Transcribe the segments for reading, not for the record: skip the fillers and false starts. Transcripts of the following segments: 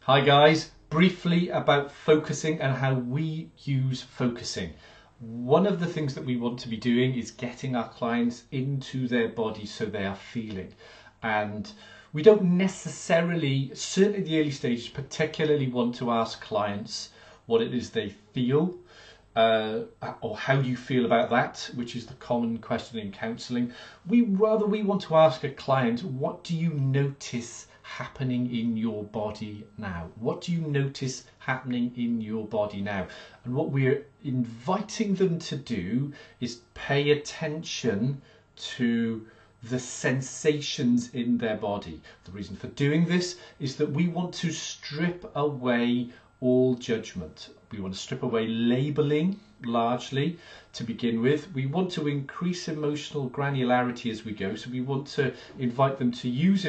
Hi guys, briefly about focusing and how we use focusing. One of the things that we want to be doing is getting our clients into their body so they are feeling. And we don't necessarily, certainly in the early stages, particularly want to ask clients what it is they feel. Or how do you feel about that, which is the common question in counselling. We want to ask a client, what do you notice happening in your body now? What do you notice happening in your body now? And what we're inviting them to do is pay attention to the sensations in their body. The reason for doing this is that we want to strip away all judgment. We want to strip away labeling largely to begin with. We want to increase emotional granularity as we go. So we want to invite them to use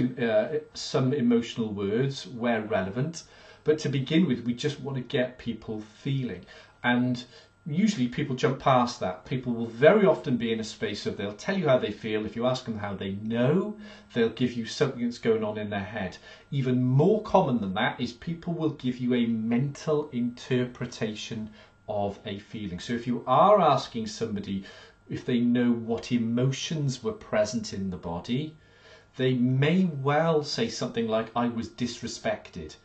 some emotional words where relevant. But to begin with, we just want to get people feeling. And usually people jump past that. People will very often be in a space of they'll tell you how they feel. If you ask them how they know, they'll give you something that's going on in their head. Even more common than that is people will give you a mental interpretation of a feeling. So if you are asking somebody if they know what emotions were present in the body, they may well say something like, I was disrespected.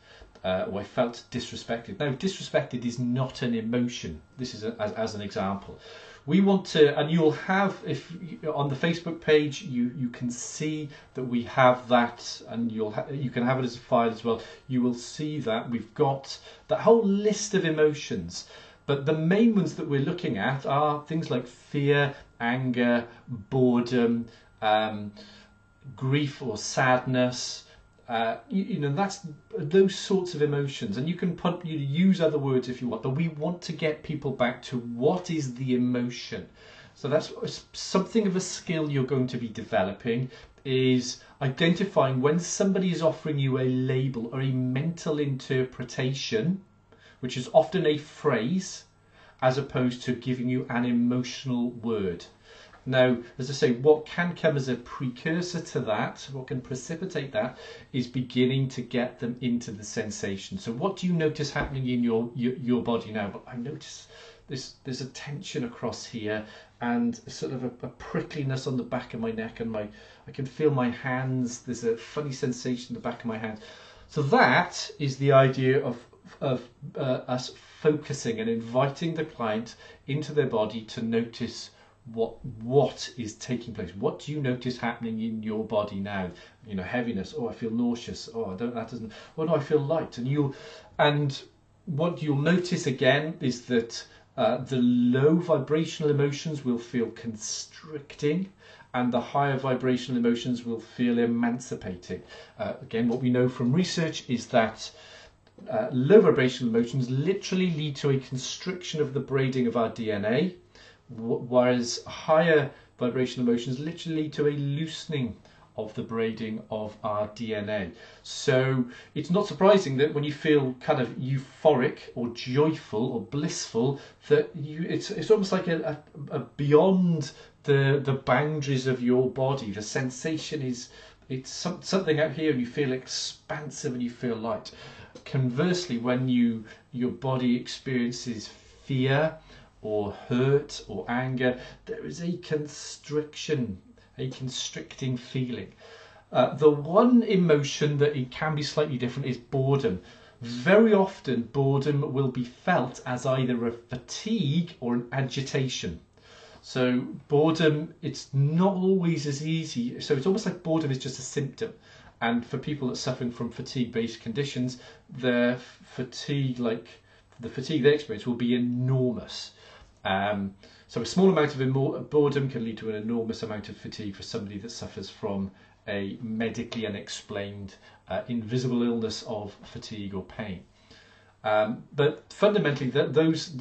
Or I felt disrespected. Now, disrespected is not an emotion. This is as an example. We want to, and you'll have, if on the Facebook page, you can see that we have that, and you can have it as a file as well. You will see that we've got that whole list of emotions. But the main ones that we're looking at are things like fear, anger, boredom, grief or sadness. That's those sorts of emotions, and you can use other words if you want, but we want to get people back to what is the emotion. So that's something of a skill you're going to be developing, is identifying when somebody is offering you a label or a mental interpretation, which is often a phrase, as opposed to giving you an emotional word. Now, as I say, what can come as a precursor to that, what can precipitate that, is beginning to get them into the sensation. So what do you notice happening in your body now? But I notice there's a tension across here, and sort of a prickliness on the back of my neck, and I can feel my hands. There's a funny sensation in the back of my hands. So that is the idea of us focusing and inviting the client into their body to notice what is taking place. What do you notice happening in your body now? Heaviness. Oh, I feel nauseous. Oh, oh no, I feel light. And what you'll notice again is that the low vibrational emotions will feel constricting, and the higher vibrational emotions will feel emancipating. Again, what we know from research is that low vibrational emotions literally lead to a constriction of the braiding of our DNA, whereas higher vibrational emotions literally lead to a loosening of the braiding of our DNA. So it's not surprising that when you feel kind of euphoric or joyful or blissful, that it's almost like a beyond the boundaries of your body. The sensation it's something out here, and you feel expansive and you feel light. Conversely, when your body experiences fear or hurt or anger, there is a constriction, a constricting feeling. The one emotion that it can be slightly different is boredom. Very often boredom will be felt as either a fatigue or an agitation. So boredom, it's not always as easy. So it's almost like boredom is just a symptom. And for people that are suffering from fatigue-based conditions, the fatigue they experience will be enormous. So a small amount of boredom can lead to an enormous amount of fatigue for somebody that suffers from a medically unexplained invisible illness of fatigue or pain. But fundamentally, those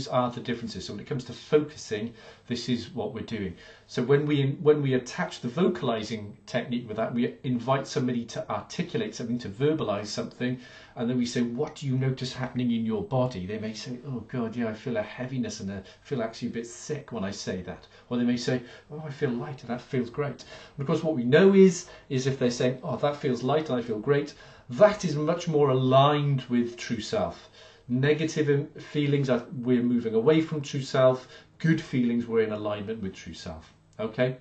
are the differences. So when it comes to focusing, this is what we're doing. So when we attach the vocalizing technique with that, we invite somebody to articulate something, to verbalize something, and then we say, what do you notice happening in your body? They may say, oh God, yeah, I feel a heaviness and I feel actually a bit sick when I say that. Or they may say, oh, I feel light and that feels great. And of course, what we know is if they're saying, oh, that feels light and I feel great, that is much more aligned with true self. Negative feelings are we're moving away from true self. Good feelings we're in alignment with true self. Okay.